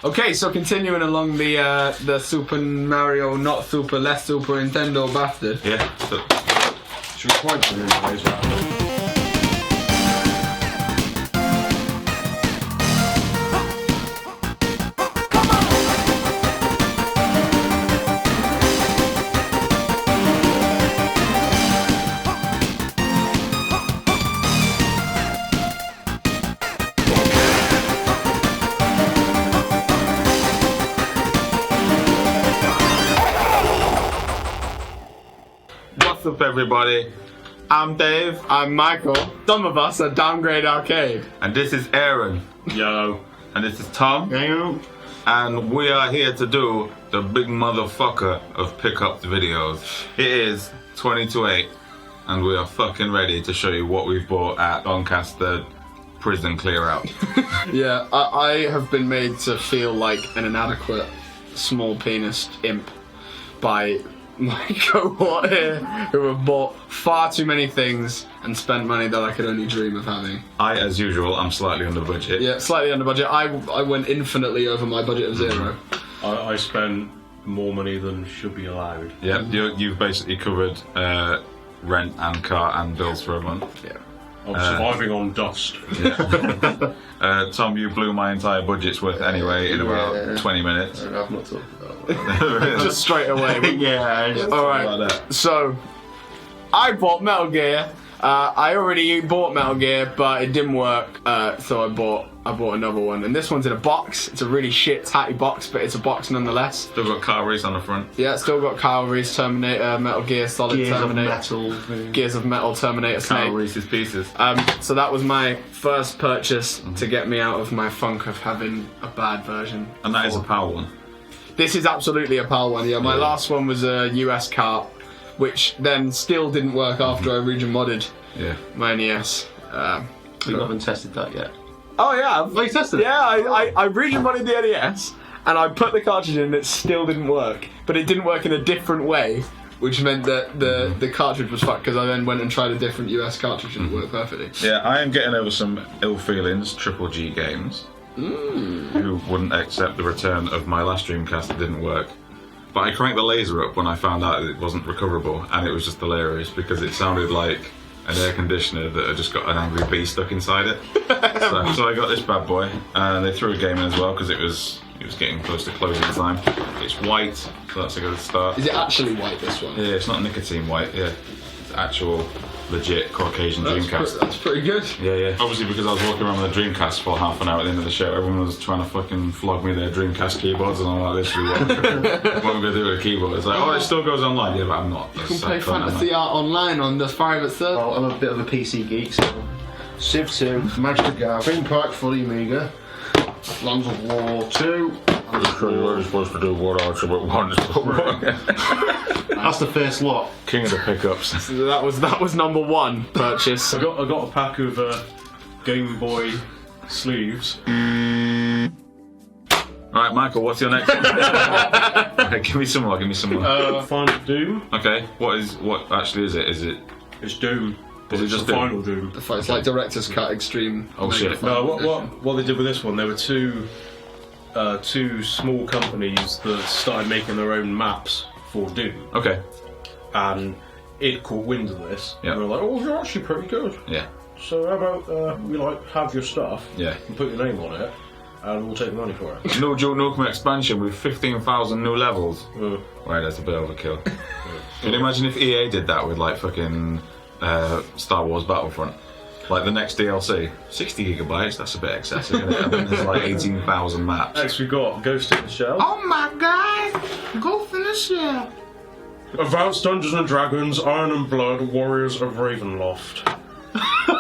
Okay, so continuing along the Super Mario, not Super, less Super Nintendo bastard. Yeah. So, should we point to it anyways? what's up, everybody? I'm Dave. I'm Michael. Some of us are Downgrade Arcade. And this is Aaron. Yo. And this is Tom. Yo. And we are here to do the big motherfucker of pickup videos. It is 20 to 8, and we are fucking ready to show you what we've bought at Doncaster prison clear out. Yeah, I have been made to feel like an inadequate small penis imp by my cohort here, who have bought far too many things and spent money that I could only dream of having. I, as usual, I'm slightly under budget. Yeah, slightly under budget. I went infinitely over my budget of zero. I spent more money than should be allowed. Yeah, you've basically covered rent and car and bills for a month. Yeah. I'm surviving on dust. Yeah. Tom, you blew my entire budget's worth anyway in about 20 minutes. I've not talked about that. Just straight away. Yeah. Alright, Like that. so I bought Metal Gear. I already bought Metal Gear, but it didn't work, so I bought another one. And this one's in a box. It's a really shit, tatty box, but it's a box nonetheless. Still got car race on the front. Yeah, it's still got Kyle Reese, Terminator, Metal Gear Solid, Gears Terminator, of Metal. Gears of Metal, Terminator, Car Snake. Reese's Pieces. So that was my first purchase to get me out of my funk of having a bad version. And that is a power one. This is absolutely a PAL one, yeah. My last one was a US cart, which then still didn't work after I region modded my NES. You haven't tested that yet. Oh yeah, Oh, you tested it? yeah. I region modded the NES, and I put the cartridge in, and it still didn't work. But it didn't work in a different way, which meant that the cartridge was fucked. Because I then went and tried a different US cartridge, and it worked perfectly. Yeah, I am getting over some ill feelings, Triple G Games, who wouldn't accept the return of my last Dreamcast that didn't work. But I cranked the laser up when I found out that it wasn't recoverable, and it was just hilarious because it sounded like an air conditioner that had just got an angry bee stuck inside it. so I got this bad boy, and they threw a game in as well because it was getting close to closing time. It's white, so that's a good start. Is it actually white, this one? Yeah, it's not nicotine white. Yeah, it's actual legit Caucasian Dreamcast. That's pretty good. Yeah. Obviously, because I was walking around with a Dreamcast for half an hour at the end of the show, everyone was trying to fucking flog me their Dreamcast keyboards, and I'm like, literally, what am I going to do with a keyboard? It's like, oh, it still goes online. Yeah, but I'm not. You can play Fantasy Art online on the private server. Well, I'm a bit of a PC geek, so Civ 2, Magic the Gathering, Park for the Amiga, Lands of War 2. I'm sure you weren't supposed to do what I should want. That's the first lot. King of the pickups. So that was number one purchase. I got a pack of Game Boy sleeves. Right, Michael, what's your next one? Okay, give me some more. Final Doom. Okay, what actually is it? Is it? It's Doom. Is it It's just the Doom? Final Doom. It's like Director's Cut Extreme. Oh, Mega shit. Final No, Edition. what they did with this one, there were two small companies that started making their own maps for Doom, Okay. and it caught wind of this. Yeah. And they were like, "Oh, you're actually pretty good. Yeah. So how about we have your stuff Yeah. and put your name on it, and we'll take the money for it." No Joe Nukem expansion with 15,000 new levels. Uh, Right, that's a bit overkill. Can you imagine if EA did that with like fucking Star Wars Battlefront? Like the next DLC, 60 gigabytes, that's a bit excessive, isn't it? And then there's like 18,000 maps. Next we got Ghost in the Shell. Oh my god! Go finish it! Advanced Dungeons and Dragons, Iron and Blood, Warriors of Ravenloft.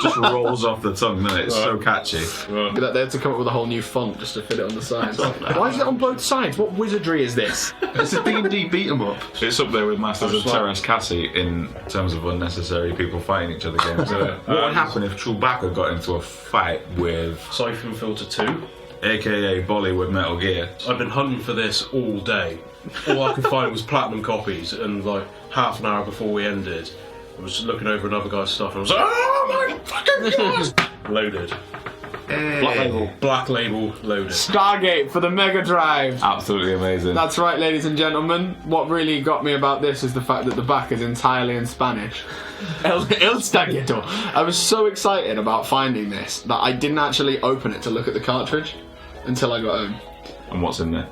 Just rolls off the tongue, doesn't it? It's so catchy. They had to come up with a whole new font just to fit it on the sides. Why is it on both sides? What wizardry is this? It's a D&D beat 'em up. It's up there with Masters of Terras Cassie in terms of unnecessary people fighting each other games. What would happen if Chewbacca got into a fight with Siphon Filter 2. aka Bollywood Metal Gear? I've been hunting for this all day. All I could find was platinum copies, and like half an hour before we ended, I was looking over another guy's stuff and I was like, "Oh my fucking god!" Loaded. Black Label. Black Label loaded. Stargate for the Mega Drive. Absolutely amazing. That's right, ladies and gentlemen. What really got me about this is the fact that the back is entirely in Spanish. El Stargato. I was so excited about finding this that I didn't actually open it to look at the cartridge until I got home. And what's in there?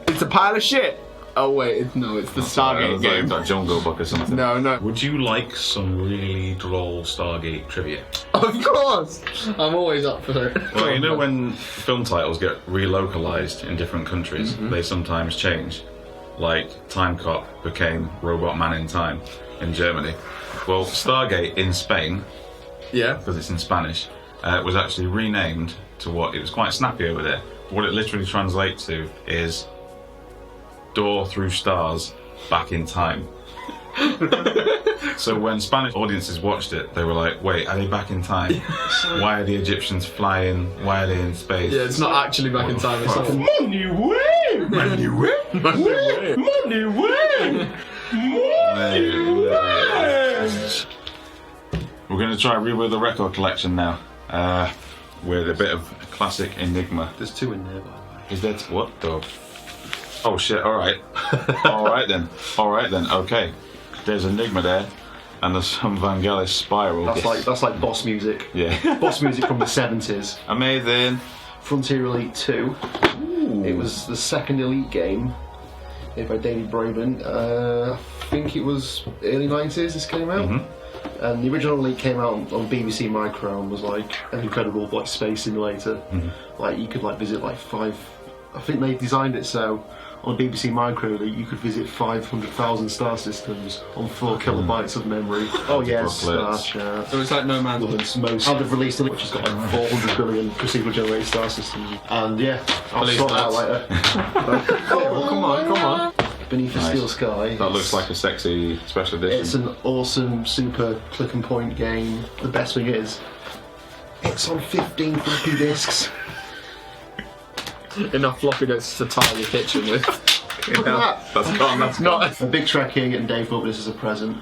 It's a pile of shit. Oh wait, it's the Stargate game. Like Jungle Book or something. No. Would you like some really droll Stargate trivia? Of course! I'm always up for it. Well, you know when film titles get relocalized in different countries, they sometimes change. Like Time Cop became Robot Man in Time in Germany. Well, Stargate in Spain, Yeah. because it's in Spanish, was actually renamed to what, it was quite snappy over there. What it literally translates to is Door Through Stars Back in Time. So when Spanish audiences watched it, they were like, wait, are they back in time? Why are the Egyptians flying? Why are they in space? Yeah, it's not actually back in time. It's like Money way! Money way! Money way! We're going to try Rewind the Record Collection now. With a bit of classic Enigma. There's 2 in there, by the way. Is that what the? Oh shit! All right, all right then. Okay, there's Enigma there, and there's some Vangelis Spiral. That's like boss music. Yeah. Boss music from the 70s. Amazing. Frontier Elite 2. Ooh. It was the second Elite game made by David Braben. I think it was early 90s this came out. And the original Elite came out on BBC Micro and was like an incredible like space simulator. Like you could like visit like 5. I think they designed it so on BBC Micro that you could visit 500,000 star systems on 4 kilobytes of memory. Oh yes, Star Chat. So it's like No Man's Land. How they've released it, which has got like 400 billion procedurally generated star systems. And yeah, I'll sort that out later. Oh, come on. Beneath the Steel Sky. That looks like a sexy special edition. It's an awesome, super click and point game. The best thing is, it's on 15 floppy disks. Enough floppy disks to tile your kitchen with. Look at that. That's gone. That's Not. A big Trek here getting Dave up this as a present.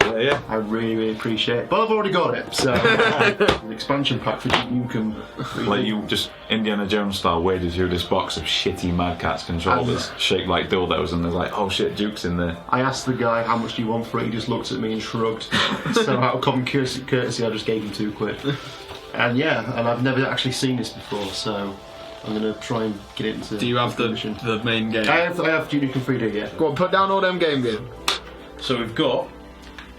Yeah. I really, really appreciate it. But I've already got it, so an expansion pack for Duke Nukem. Like you just Indiana Jones style waded through this box of shitty Mad Catz controllers shaped like dildos, and there's like, oh shit, Duke's in there. I asked the guy how much do you want for it. He just looked at me and shrugged. So out of common courtesy, I just gave him £2. And yeah, and I've never actually seen this before, so I'm gonna try and get it into. Do you have the main game? I have Duke Nukem 3D, yeah. Go on, put down all them game. So we've got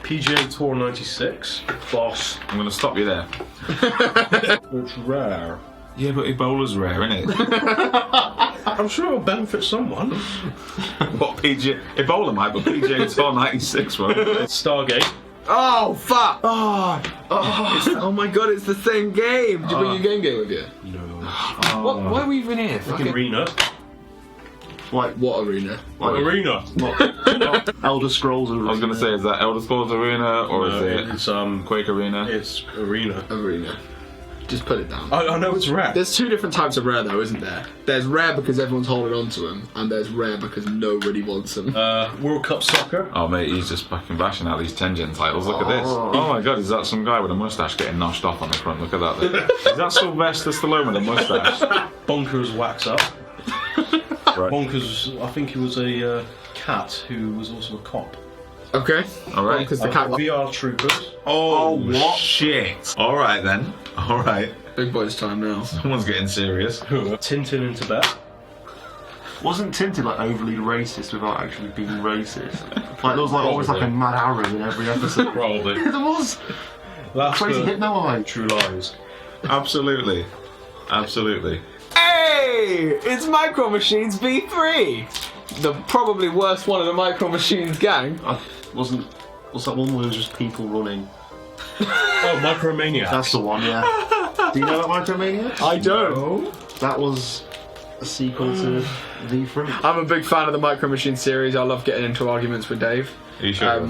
PGA Tour 96, Boss. I'm gonna stop you there. It's rare. Yeah, but Ebola's rare, isn't it? I'm sure it'll benefit someone. What PGA? Ebola might, but PGA Tour 96 won't. Stargate. Oh fuck! Oh my god, it's the same game. Did you bring your game with you? No. What? Why are we even here? Fucking Arena. Like What arena? Arena. Elder Scrolls Arena. I was gonna say, is that Elder Scrolls Arena or No, is it it's Quake Arena? It's Arena. Arena. Just put it down. I know it's rare. There's 2 different types of rare though, isn't there? There's rare because everyone's holding on to them, and there's rare because nobody wants them. World Cup Soccer. Oh mate, he's just fucking bashing out these 10-gen titles. Look at this. Oh my god, is that some guy with a mustache getting noshed off on the front? Look at that there. Is that Sylvester Stallone with a mustache? Bonkers Wax Up. Right. Bonkers, I think he was a cat who was also a cop. Okay. Alright. Because the cat. VR Troopers. Oh, what? Shit. Alright then. Alright. Big boy's time now. Someone's getting serious. Tintin in Tibet. Wasn't Tintin like overly racist without actually being racist? Like there was like always like a mad Arab in every episode. Probably. There was. Last Crazy Hypno Eye. True Lies. Absolutely. Absolutely. Hey! It's Micro Machines V3! The probably worst one of the Micro Machines gang. What's that one where there was just people running? Oh, Micromania. That's the one, yeah. Do you know about Micromania? I don't. That was a sequel to V3. I'm a big fan of the Micro Machines series. I love getting into arguments with Dave. Are you sure?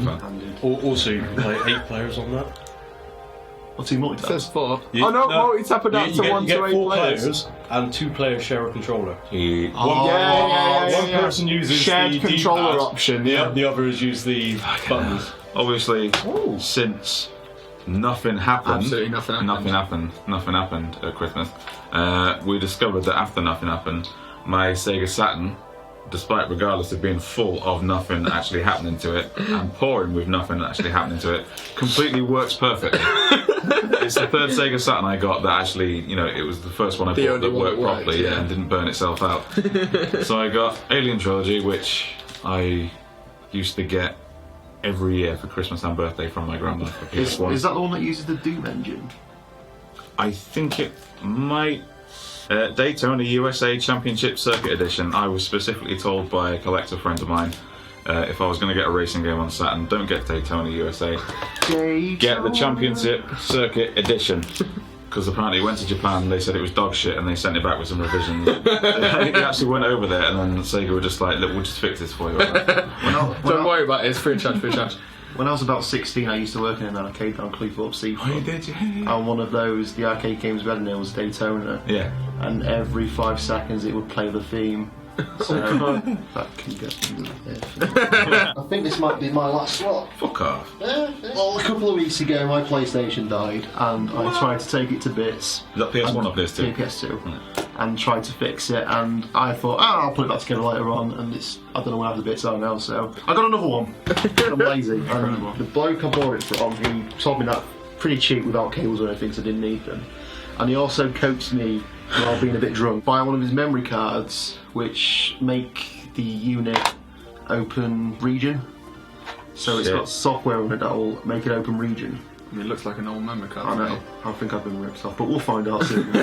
Also, you can play 8 players on that. What's he multi? It says 4. You- Oh no, no. multi-tap it up to 1 you get to 8 4 players. and 2 players share a controller. Yeah, One person uses shared the controller D-pad, option. Yeah. The others use the buttons. Obviously, since nothing happened. Absolutely nothing happened. Nothing happened at Christmas. We discovered that after nothing happened, my Sega Saturn, despite regardless of being full of nothing actually happening to it and pouring with nothing actually happening to it, completely works perfectly. It's the third Sega Saturn I got that actually, you know, it was the first one I bought that worked properly and didn't burn itself out. So I got Alien Trilogy, which I used to get every year for Christmas and birthday from my grandma for PS1. Is that the one that uses the Doom engine? I think it might. Daytona USA Championship Circuit Edition. I was specifically told by a collector friend of mine, if I was going to get a racing game on Saturn, don't get Daytona USA. Get the Championship Circuit Edition. Because apparently it went to Japan and they said it was dog shit and they sent it back with some revisions. They actually went over there and then Sega were just like, look, we'll just fix this for you. Don't worry about it, it's free of charge. When I was about 16, I used to work in an arcade down Cleethorpes Seafront. Oh, you did, yeah. And one of those, the arcade games we had in there was Daytona. Yeah. And every 5 seconds it would play the theme. So that can get me. I think this might be my last slot. Fuck off. Well, a couple of weeks ago my PlayStation died and I tried to take it to bits. Is that PS1 or PS2? PS2. And tried to fix it, and I thought, I'll put it back together later on, and I don't know where the bits are now, so I got another one. I'm lazy. And the bloke I bought it from, he sold me that pretty cheap without cables or anything, so I didn't need them. And he also coaxed me, while being a bit drunk, buy one of his memory cards, which make the unit open region. So it's got software on it that will make it open region. I mean, it looks like an old memory card. I know. I think I've been ripped off, but we'll find out soon.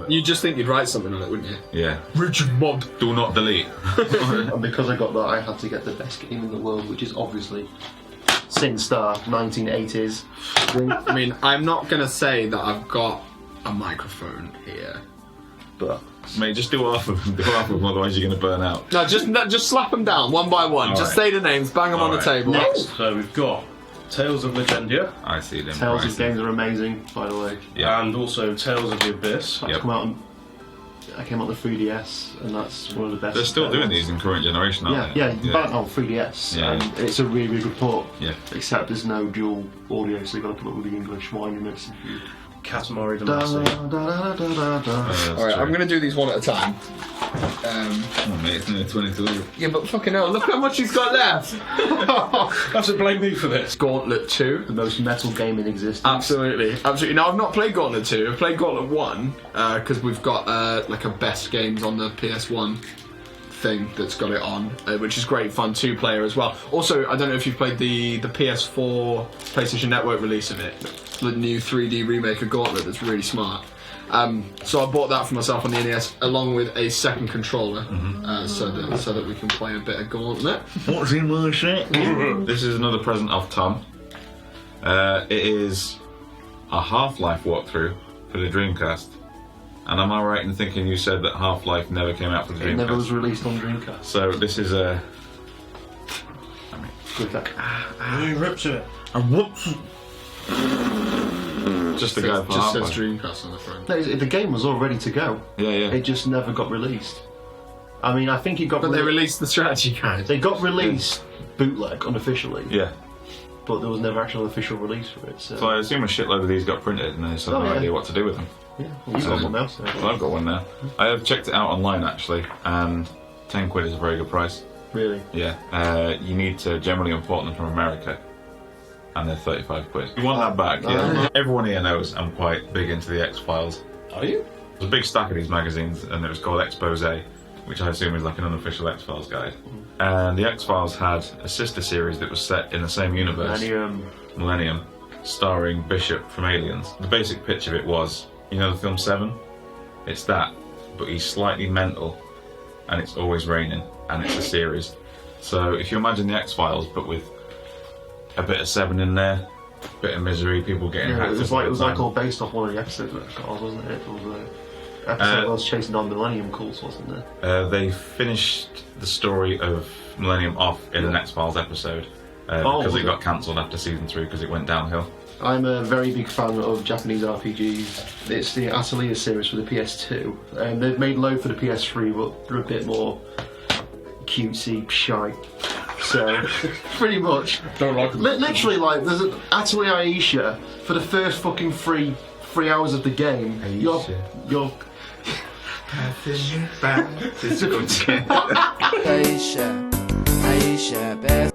You'd just think you'd write something on it, wouldn't you? Yeah. Rigid mod. Do not delete. And because I got that, I had to get the best game in the world, which is obviously Sin Star 1980s. I mean, I'm not going to say that I've got a microphone here, but... Mate, just do half of them, otherwise you're going to burn out. No, just slap them down one by one. All just right. say the names, bang them on the table. Next. So we've got Tales of Legendia. I see them. Tales of pricey. games are amazing, by the way. Yeah. And also Tales of the Abyss. Yep. I came out on the 3DS, and that's one of the best. They're still doing these in current generation, aren't they? Yeah, you can buy it on 3DS, Yeah. and it's a really, really good port. Yeah. Except there's no dual audio, so you've got to put up with the English windiness. Katamari Da, Damacy. da, da, da, da, da. Alright, I'm going to do these one at a time. Oh, mate, it's nearly 22. Yeah, but fucking hell, look how much he's got left! Have to blame me for this. Gauntlet 2. The most metal game in existence. Absolutely. Now, I've not played Gauntlet 2, I've played Gauntlet 1, because we've got like a best games on the PS1 thing that's got it on, which is great fun, 2-player as well. Also, I don't know if you've played the PS4 PlayStation Network release of it, the new 3D remake of Gauntlet that's really smart. So I bought that for myself on the NES along with a second controller, so that we can play a bit of Gauntlet. What's in my shit? This is another present of Tom. It is a Half-Life walkthrough for the Dreamcast. And am I right in thinking you said that Half-Life never came out for the Dreamcast? It never was released on Dreamcast. So this is a... Good luck. Who rips it? Just the guy for Just says Half-Life. Dreamcast on the front. No, the game was all ready to go. Yeah, yeah. It just never got released. I mean, I think it got. But they released the strategy guide. They got released bootleg unofficially, Yeah. but there was never actual official release for it. So, So I assume a shitload of these got printed and they just had Oh, no yeah. idea what to do with them. yeah, well, you've got one now. So. Well, I've got one now. I have checked it out online actually, and 10 quid is a very good price. Really? Yeah. You need to generally import them from America, and they're 35 quid. You want that back, yeah. Everyone here knows I'm quite big into the X-Files. Are you? There's a big stack of these magazines, and it was called Expose, which I assume is like an unofficial X-Files guide. And the X-Files had a sister series that was set in the same universe, Millennium, starring Bishop from Aliens. The basic pitch of it was, you know the film Seven? It's that, but he's slightly mental, and it's always raining, and it's a series. So if you imagine the X-Files, but with a bit of Seven in there, a bit of misery, people getting Yeah, hacked it was all like the it was time. like all based off one of the episodes of X-Files, wasn't it? It was an episode that was chasing down Millennium cults, wasn't there? They finished the story of Millennium off in an X-Files episode because was it it? got cancelled after season 3 because it went downhill. I'm a very big fan of Japanese RPGs. It's the Atelier series for the PS2, and they've made loads for the PS3, but they're a bit more cutesy, shy. So, pretty much. Don't like them. Literally, like, there's an Atelier Aisha for the first fucking three hours of the game. You're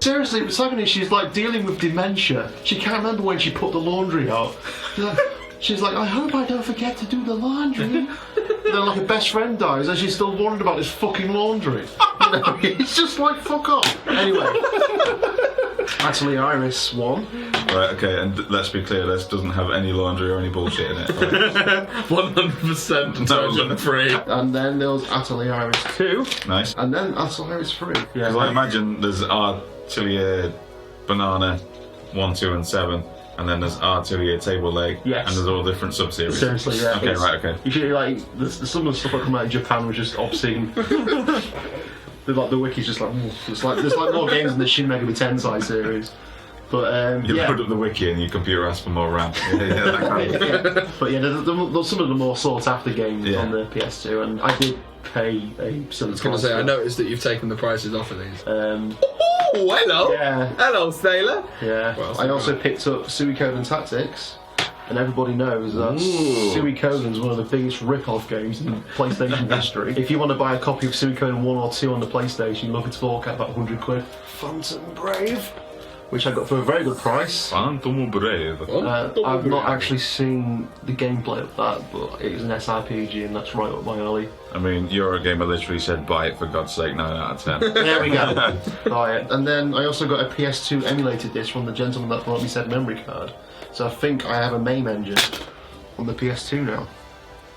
seriously, Protagonist, she's like dealing with dementia. She can't remember when she put the laundry out. She's like, I hope I don't forget to do the laundry. And then like her best friend dies and she's still worried about this fucking laundry. You know, it's just like, fuck off. Anyway. Atelier Iris won. Right, okay, and let's be clear, this doesn't have any laundry or any bullshit in it. Right? 100% Trojan free. And then there was Atelier Iris 2. Nice. And then Atelier Iris 3. Because I imagine there's Atelier Banana 1, 2 and 7, and then there's Atelier Table Leg, Yes. and there's all different sub-series. Seriously, yeah. Okay, right, okay. You should, like, some of the stuff that come out of Japan was just obscene. The wiki's just like, there's like more games in the Shin Megami Tensei series. But You yeah. load up the wiki and your computer asks for more RAM. That kind of Yeah. But yeah, there's some of the more sought after games Yeah. on the PS2, and I did pay a silly I was going to say, I noticed that you've taken the prices off of these. Oh, hello! yeah. Hello, sailor! Yeah. Well, I also picked up Suikoden Tactics, and everybody knows that Suikoden is one of the biggest rip-off games in PlayStation history. If you want to buy a copy of Suikoden 1 or 2 on the PlayStation, you're looking to fork out about £100. Phantom Brave, which I got for a very good price. Phantom Brave. I've not actually seen the gameplay of that, but it is an SRPG and that's right up my alley. I mean, Eurogamer literally said buy it for God's sake, 9 out of 10. There we go. Buy it. And then I also got a PS2 emulated disc from the gentleman that brought me said memory card. So I think I have a MAME engine on the PS2 now.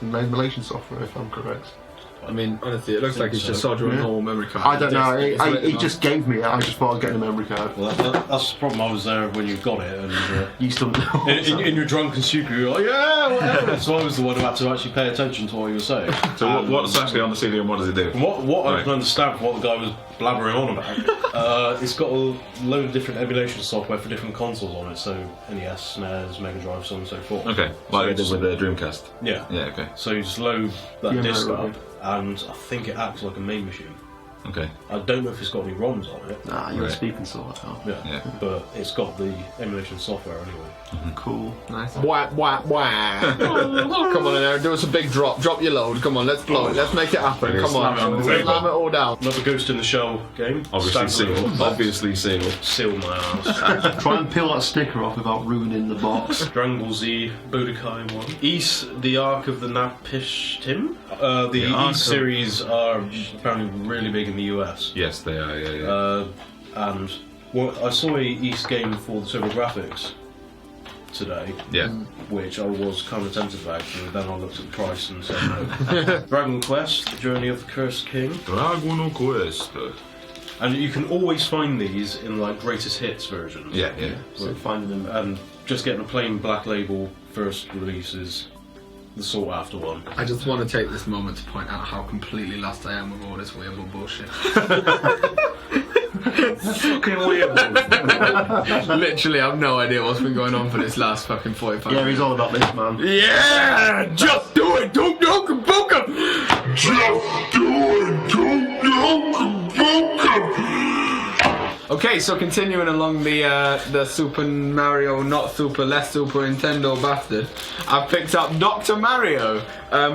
And emulation software, if I'm correct. I mean, honestly, it looks like it's just soldering a normal memory card. I don't know. It's written He on. just gave me it. I just thought I'd get a memory card. Well, that's the problem. I was there when you got it, and You still know. in your drunken stupor, you're like, yeah, whatever. So I was the one who had to actually pay attention to what you were saying. So what's actually on the CD and what does it do? From what I Right. can understand from what the guy was blabbering on about, it's got a load of different emulation software for different consoles on it, so NES, SNES, Mega Drive, so on and so forth. Okay, like they did with the Dreamcast. Yeah. Yeah, okay. So you just load that Yeah, disc right, up, right. and I think it acts like a main machine. Okay. I don't know if it's got any ROMs on it. Nah, you're Right. speaking sort of. Yeah. Yeah. But it's got the emulation software anyway. Cool. Nice. Wah, wah, wah. Come on in there, do us a big drop. Drop your load. Come on, let's blow it. Let's make it happen. Yeah, Come on. slam it on the table. Slam it all down. Another Ghost in the Shell game. Obviously Standard sealed. box. Obviously sealed. Seal my ass. Try and peel that sticker off without ruining the box. Dragon Ball Z Budokai one. Ys, the Ark of the Napishtim. The Ark Ys of- series are apparently really big in the US. Yes, they are, yeah. And I saw a Ys game for the TurboGrafx today, Yeah. which I was kind of tempted about, but then I looked at the price and said no. Dragon Quest, The Journey of the Cursed King. Dragon Quest. And you can always find these in like greatest hits versions. Yeah, yeah. So finding them. And just getting a plain black label first release is the sought after one. I just want to take this moment to point out how completely lost I am with all this weeable bullshit. Fucking weird. Literally, I have no idea what's been going on for this last fucking 45 Yeah, minutes. he's all about this, man. Yeah! Just do it! Don't booka! Just do it! Don't booka! Okay, so continuing along the Super Mario, not Super, less Super Nintendo bastard, I've picked up Dr. Mario,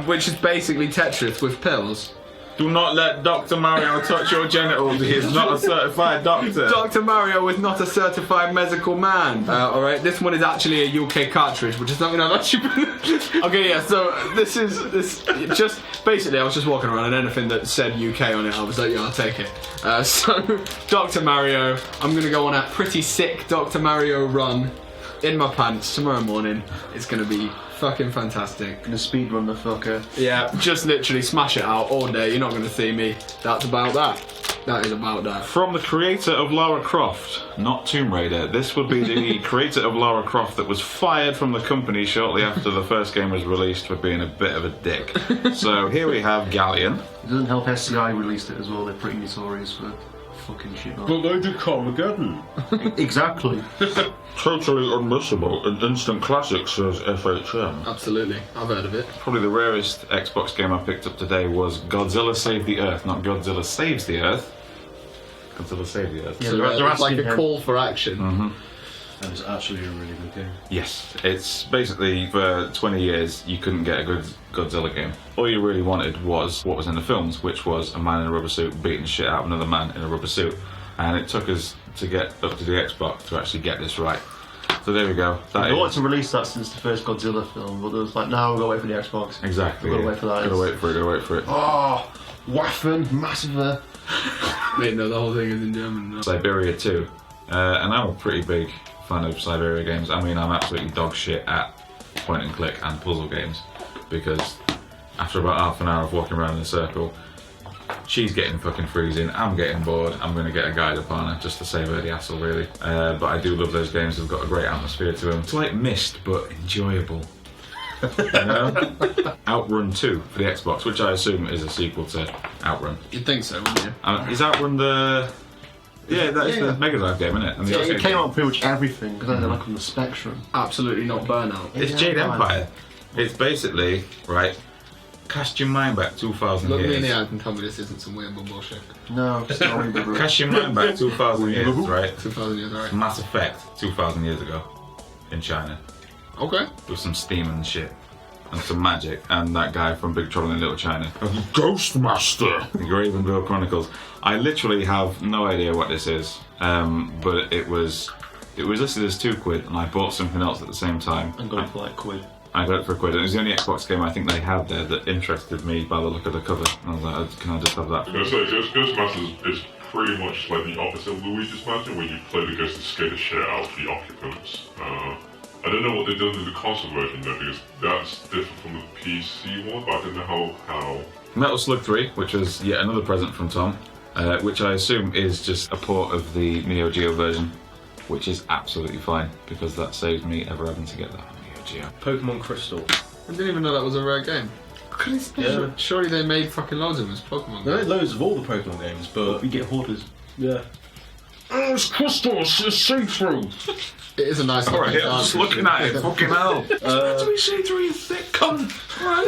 which is basically Tetris with pills. Do not let Dr. Mario touch your genitals. He is not a certified doctor. Dr. Mario is not a certified medical man. Alright, this one is actually a UK cartridge, which is something I've actually Okay, yeah, so this just basically I was just walking around and anything that said UK on it, I was like, yeah, I'll take it. So Dr. Mario, I'm gonna go on a pretty sick Dr. Mario run in my pants tomorrow morning. It's gonna be fucking fantastic. Gonna speedrun the fucker. Yeah, just literally smash it out all day. You're not gonna see me. That's about that. That is about that. From the creator of Lara Croft, not Tomb Raider. This would be the creator of Lara Croft that was fired from the company shortly after the first game was released for being a bit of a dick. So here we have Galleon. It doesn't help SCI released it as well. They're pretty notorious for fucking shit. But they did Carmageddon. Exactly. Totally unmissable, an instant classic, says FHM. Absolutely. I've heard of it. Probably the rarest Xbox game I picked up today was Godzilla Save the Earth, not Godzilla Saves the Earth. Godzilla Savior. Yeah, So they're it's like asking a him. call for action. And it's actually a really good game. Yes, it's basically for 20 years you couldn't get a good Godzilla game. All you really wanted was what was in the films, which was a man in a rubber suit beating the shit out of another man in a rubber suit. And it took us to get up to the Xbox to actually get this right. So there we go. They wanted to release that since the first Godzilla film, but there was like, no, we've got to wait for the Xbox. Exactly. We've got to wait for that. Gotta wait for it. Oh, Waffen, massive. Wait, no, the whole thing is in German. No. Siberia 2. And I'm a pretty big fan of Siberia games. I mean, I'm absolutely dog shit at point and click and puzzle games because after about half an hour of walking around in a circle, she's getting fucking freezing, I'm getting bored, I'm going to get a guide upon her just to save her the hassle, really. But I do love those games, they've got a great atmosphere to them. It's like Myst, but enjoyable. You know? Outrun 2 for the Xbox, which I assume is a sequel to Outrun. You'd think so, wouldn't you? Is Outrun the... Yeah, that is the Mega Drive game, isn't it? And the Yeah, arcade it came game. on pretty much everything because they're like on the Spectrum. Absolutely not Burnout. It's Jade Empire. It's basically, right, cast your mind back 2,000 Look me in the years. eye and tell me this isn't some weird bullshit. No, it's not really good. Cast your mind back 2,000 years, right? 2,000 years, alright. Mass Effect 2,000 years ago in China. Okay. With some steam and shit. And some magic. And that guy from Big Trouble in Little China. Ghostmaster! The Gravenville Chronicles. I literally have no idea what this is. But it was listed as £2 and I bought something else at the same time. And got it for like £1. I got it for £1. It was the only Xbox game I think they had there that interested me by the look of the cover. And I was like, can I just have that? I was going to say, Ghostmasters is pretty much like the opposite of Luigi's Mansion, where you play the ghost to scare the shit out of the occupants. I don't know what they did with the console version though, because that's different from the PC one, but I don't know how... Metal Slug 3, which was yet another present from Tom, which I assume is just a port of the Neo Geo version, which is absolutely fine, because that saves me ever having to get that on Neo Geo. Pokemon Crystal. I didn't even know that was a rare game. Yeah. Surely they made fucking loads of them as Pokemon There are games. loads of all the Pokemon games, but We get hoarders. yeah. It's crystals, it's see-through! It is a nice Alright, looking I'm just cartridge. looking at it, fucking hell! Uh, To be see-through, you thick cunt! I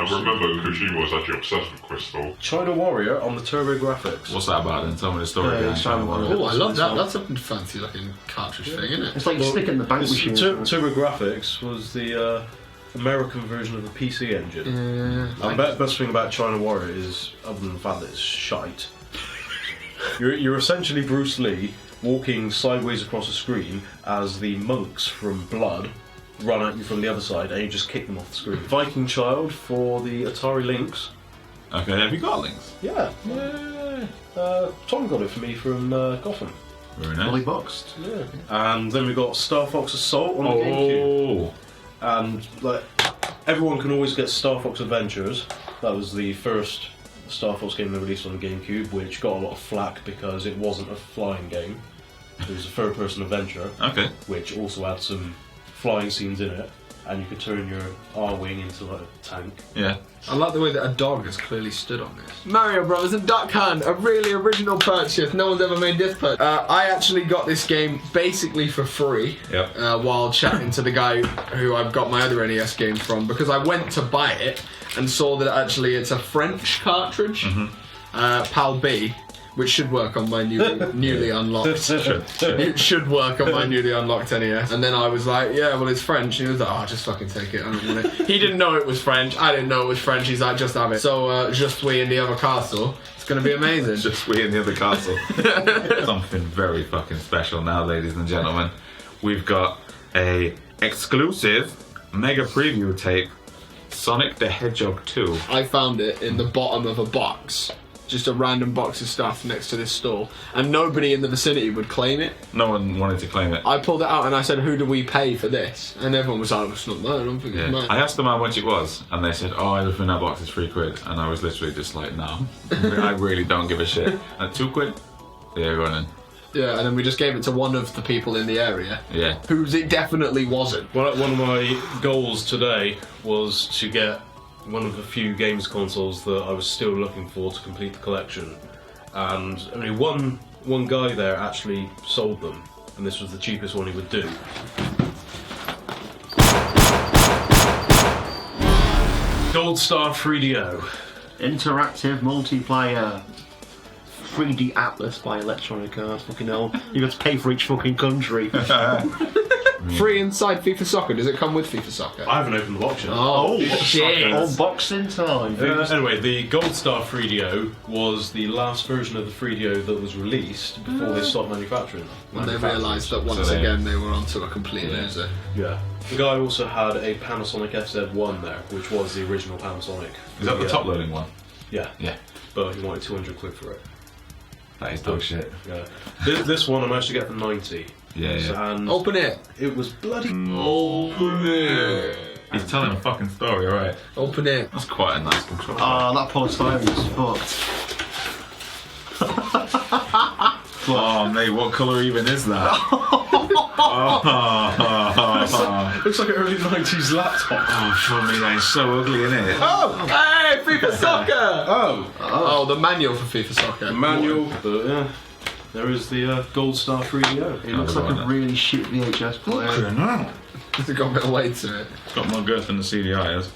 remember Kojima was actually obsessed with Crystal. China Warrior on the Turbo Graphics. What's that about then? Tell me the story Yeah, behind China Warrior. Oh, I love that. That's a fancy looking cartridge thing, isn't it? It's like you stick it in the bank machine. Turbo Graphics was the American version of the PC engine. Yeah. And the best thing about China Warrior is, other than the fact that it's shite, you're essentially Bruce Lee walking sideways across a screen as the monks from Blood run at you from the other side and you just kick them off the screen. Viking Child for the Atari Lynx. Okay, have you got links? Yeah. Tom got it for me from Gotham. Very Fully nice. boxed. Yeah. And then we got Star Fox Assault on the GameCube. Oh! And like everyone can always get Star Fox Adventures. That was the first Star Fox game they released on the GameCube, which got a lot of flack because it wasn't a flying game. It was a third-person adventure, Okay. which also had some flying scenes in it, and you could turn your R-wing into like a tank. Yeah. I like the way that a dog has clearly stood on this. Mario Brothers and Duck Hunt, a really original purchase. No one's ever made this purchase. I actually got this game basically for free. Yep. While chatting to the guy who I've got my other NES game from, because I went to buy it and saw that actually it's a French cartridge, PAL B, which should work on my newly unlocked. It should work on my newly unlocked NES. And then I was like, yeah, well, it's French. And he was like, oh, just fucking take it. I don't want it. He didn't know it was French. I didn't know it was French. He's like, just have it. So, Je suis in the other castle. It's going to be amazing. Just we in the other castle. Something very fucking special now, ladies and gentlemen. We've got a exclusive mega preview tape, Sonic the Hedgehog 2. I found it in the bottom of a box. Just a random box of stuff next to this store. And nobody in the vicinity would claim it. No one wanted to claim it. I pulled it out and I said, who do we pay for this? And everyone was like, it's not mine, I don't think it's mine. I asked them how much it was, and they said, oh, everything in that box is £3. And I was literally just like, no. I really don't give a shit. And £2? Yeah, go on in. Yeah, and then we just gave it to one of the people in the area. Yeah. Whose it definitely wasn't. One of my goals today was to get one of the few games consoles that I was still looking for to complete the collection. And only one guy there actually sold them, and this was the cheapest one he would do. Gold Star 3DO. Interactive multiplayer. 3D Atlas by Electronic Arts. Fucking hell, you got to pay for each fucking country. Free inside FIFA Soccer. Does it come with FIFA Soccer? I haven't opened the box yet. Oh, shit! Unboxing time. Anyway, the Gold Star 3DO was the last version of the 3DO that was released before they stopped manufacturing them. When they realised that once again they were onto a complete loser. Yeah. The guy also had a Panasonic FZ1 there, which was the original Panasonic. Is that the top loading one? Yeah. Yeah. But he wanted 200 quid for it. That is dog shit. Yeah. This one I managed to get for 90. Yeah. And Open it! it was bloody. Open it! He's telling a fucking story, alright. Open it! That's quite a nice controller. That polystyrene is fucked. Oh, mate, what colour even is that? Looks like an early 90s laptop. Oh, for me, that is so ugly, isn't it? Oh! Hey! FIFA Soccer! Oh! Oh, the manual for FIFA Soccer. Manual, but yeah. There is the Gold Star 3DO. It looks like a really shit VHS player. It's got a bit of weight to it. It's got more girth than the CDI has.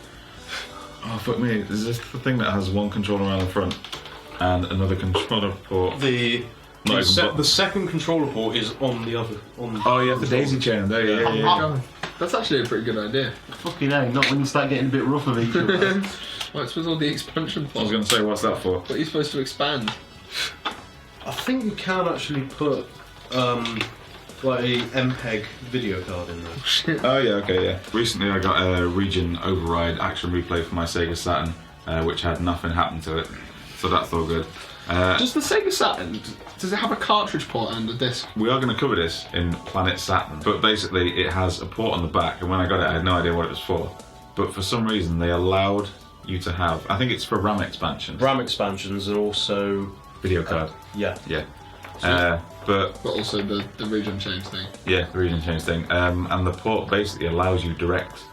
Oh, fuck me. Is this the thing that has one controller around the front and another controller port? The second controller port is on the other. Oh, yeah, the daisy chain. There, yeah. That's actually a pretty good idea. Fucking hell, not when you start getting a bit rough of each other. What's with all the expansion I was ports? going to say, what's that for? What are you supposed to expand? I think you can actually put like a MPEG video card in there. Oh, yeah, okay, yeah. Recently, I got a Region Override action replay for my Sega Saturn, which had nothing happen to it. So that's all good. Does the Sega Saturn, does it have a cartridge port and a disc? We are going to cover this in Planet Saturn, but basically it has a port on the back, and when I got it I had no idea what it was for. But for some reason they allowed you to have, I think it's for RAM expansions. RAM expansions and also Video card. yeah. Yeah. But also the region change thing. yeah, the region change thing. And the port basically allows you direct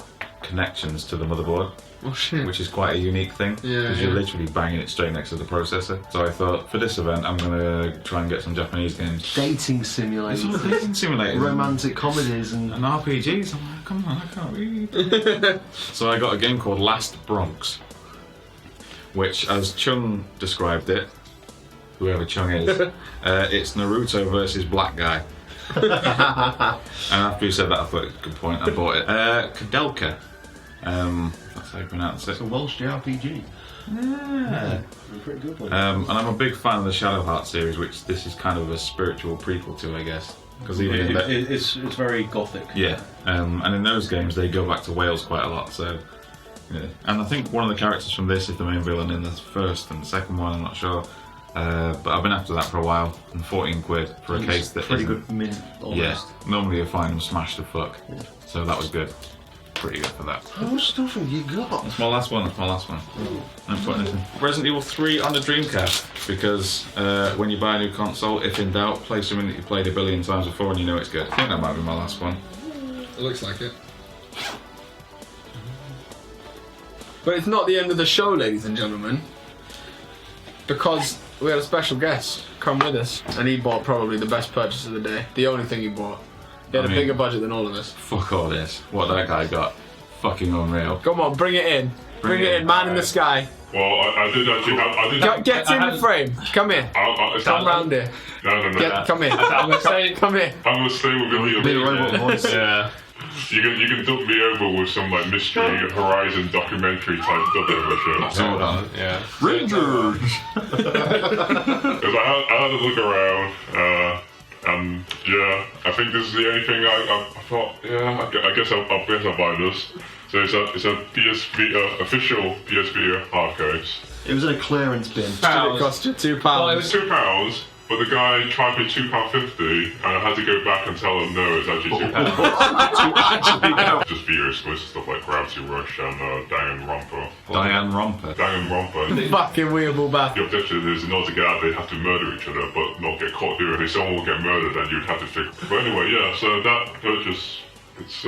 connections to the motherboard, Oh shit. which is quite a unique thing. Yeah, Because you're yeah. literally banging it straight next to the processor. So I thought, for this event, I'm going to try and get some Japanese games. Dating It's all simulators, dating simulators. romantic comedies, and And RPGs. I'm like, come on, I can't read. So I got a game called Last Bronx, which, as Chung described it, whoever Chung is, it's Naruto versus Black Guy. And after you said that, I thought, good point, I bought it. Kadelka. That's how you pronounce it. it's a Welsh JRPG. Yeah. Pretty good one. And I'm a big fan of the Shadow Heart series, which this is kind of a spiritual prequel to, I guess. Because even It's very gothic. yeah, and in those games they go back to Wales quite a lot. So, yeah. And I think one of the characters from this is the main villain in the first and the second one. I'm not sure, but I've been after that for a while. And 14 quid for a case that pretty isn't- good mint. Yeah, normally you find them smashed to fuck. So that was good. Pretty good for that. How much stuff have you got? That's my last one. That's my last one. No put anything. Resident Evil 3 on the Dreamcast, because when you buy a new console, if in doubt, play something that you played a billion times before and you know it's good. I think that might be my last one. It looks like it. But it's not the end of the show, ladies and gentlemen, because we had a special guest come with us, and he bought probably the best purchase of the day. The only thing he bought. He had I a mean- bigger budget than all of us. Fuck all this. What that guy got. Fucking unreal. Come on, bring it in. Bring it in, man in the sky. Well, I did actually have. Get in the frame. Come here. Come round here. No. Come here. I'm gonna stay within Bit of the robot voice. Yeah. You can dump me over with some like mystery Horizon documentary type dub over show. Yeah. Rangers. Because I had a look around, and yeah, I think this is the only thing I thought. Yeah, I guess I'll buy this. So it's a PS Vita official PS Vita hard case. It was in a clearance bin. Did it cost you £2? Well, it was £2, but the guy tried for £2.50, and I had to go back and tell him no, it's actually £2. Just Vita exclusive stuff like Gravity Rush and Danganronpa. Danganronpa. Fucking weeable bath. The objective is in order to get out, they'd have to murder each other, but not get caught doing it. If someone will get murdered, then you'd have to figure. But anyway, yeah. So that purchase, it's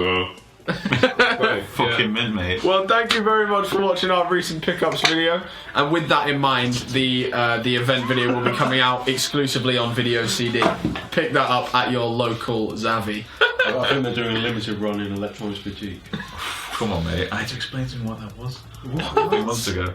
Fucking mint, mate. Well, thank you very much for watching our recent pickups video. And with that in mind, the event video will be coming out exclusively on Video CD. Pick that up at your local Zavi. I think they're doing a limited run in Electronics Boutique. Come on, mate. I had to explain to him what that was. A few months ago.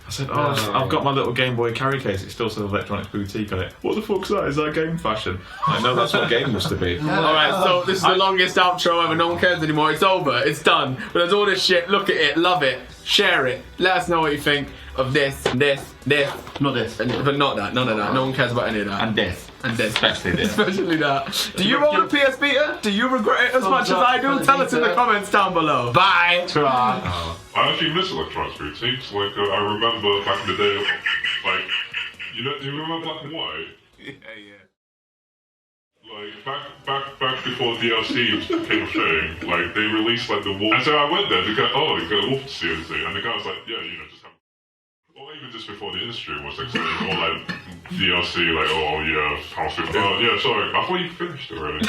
I said, I've got my little Game Boy carry case. It still says Electronics Boutique on it. What the fuck's that? Is that game fashion? I know that's what game used to be. Alright, so this is the longest outro ever. No one cares anymore. It's over. It's done. But there's all this shit. Look at it. Love it. Share it. Let us know what you think of this. Not this. But not that. None of that. No one cares about any of that. And this. And this. Especially this. Especially that. Do you own a PS Vita? Do you regret it as much as I do? Tell us in the comments down below. Bye. I actually miss Electronics Boutiques. Like, I remember back in the day, like, you remember Black and White? Yeah. Like, back before DLC became a thing, like, they released, like, the Wolf. And so I went there, you got a Wolf DLC, and the guy was like, yeah, just have. Or even just before the industry was like, saying, all like, DLC, like, oh, yeah, house. Oh, yeah, sorry, I thought you finished already.